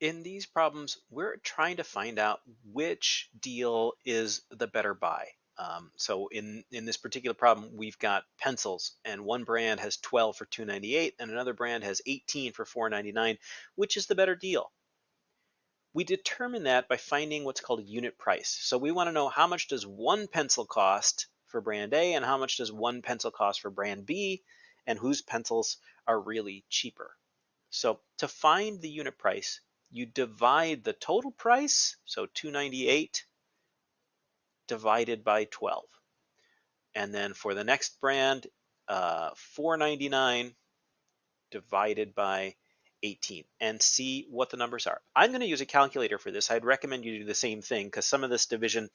In these problems, we're trying to find out which deal is the better buy. So in this particular problem, we've got pencils, and one brand has 12 for $2.98, and another brand has 18 for $4.99. Which is the better deal? We determine that by finding what's called a unit price. So we want to know how much does one pencil cost for brand A, and how much does one pencil cost for brand B, and whose pencils are really cheaper. So to find the unit price, you divide the total price, so $2.98 divided by 12. And then for the next brand, $4.99 divided by 18, and see what the numbers are. I'm going to use a calculator for this. I'd recommend you do the same thing because some of this division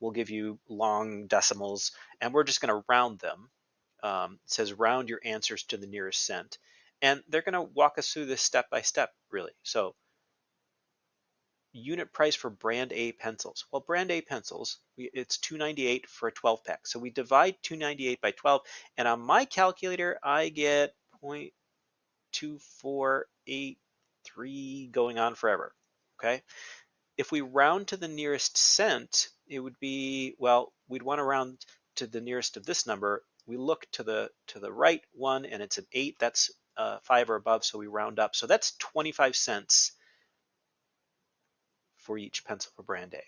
will give you long decimals, and we're just going to round them. It says round your answers to the nearest cent. And they're going to walk us through this step by step, really. So unit price for brand A pencils. Well, brand A pencils, it's $2.98 for a 12 pack. So we divide $2.98 by 12, and on my calculator, I get 0.2483 going on forever. Okay. If we round to the nearest cent, it would be, well, we'd want to round to the nearest of this number. We look to the right one, and it's an 8. That's 5 or above, so we round up. So that's 25 cents for each pencil for brand A.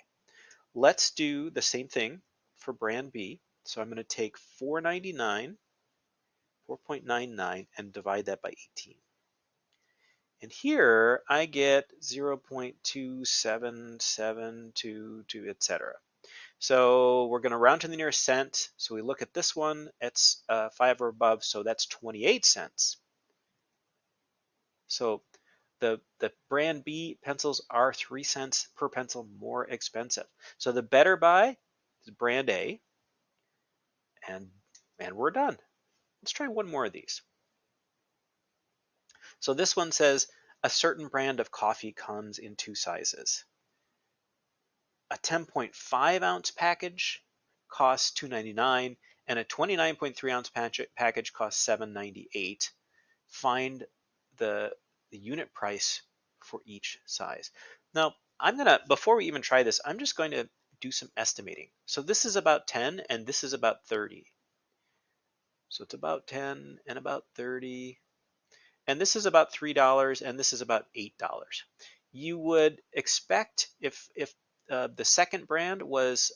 Let's do the same thing for brand B. So I'm going to take 4.99, and divide that by 18. And here I get 0.27722, etc. So we're going to round to the nearest cent. So we look at this one, it's 5 or above, so that's 28 cents. So the brand B pencils are 3 cents per pencil more expensive. So the better buy is brand A, and we're done. Let's try one more of these. So this one says a certain brand of coffee comes in 2 sizes. A 10.5 ounce package costs $2.99, and a 29.3 ounce package costs $7.98. Find the unit price for each size. Now, before we even try this, I'm just going to do some estimating. So this is about 10, and this is about 30. So it's about 10 and about 30. And this is about $3, and this is about $8. You would expect if the second brand was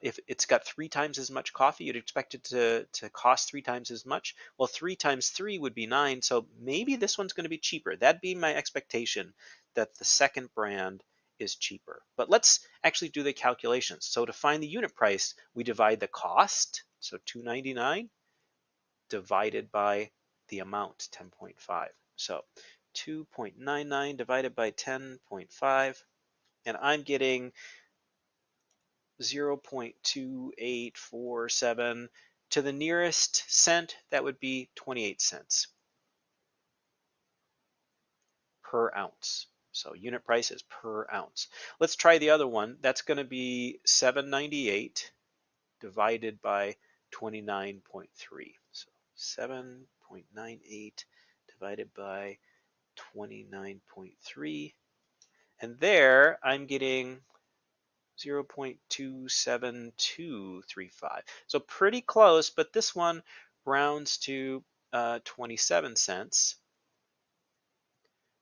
if it's got 3 times as much coffee, you'd expect it to cost 3 times as much. Well, 3 times 3 would be 9, so maybe this one's going to be cheaper. That'd be my expectation, that the second brand is cheaper. But let's actually do the calculations. So to find the unit price, we divide the cost, so $2.99, divided by the amount, 10.5. So 2.99 divided by 10.5, and I'm getting 0.2847. To the nearest cent, that would be 28 cents per ounce. So unit price is per ounce. Let's try the other one. That's going to be $7.98 divided by 29.3. So 7.98 divided by 29.3. And there I'm getting 0.27235. So pretty close, but this one rounds to 27 cents.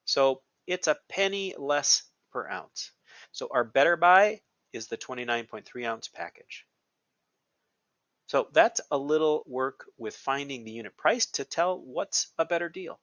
So it's a penny less per ounce. So our better buy is the 29.3 ounce package. So that's a little work with finding the unit price to tell what's a better deal.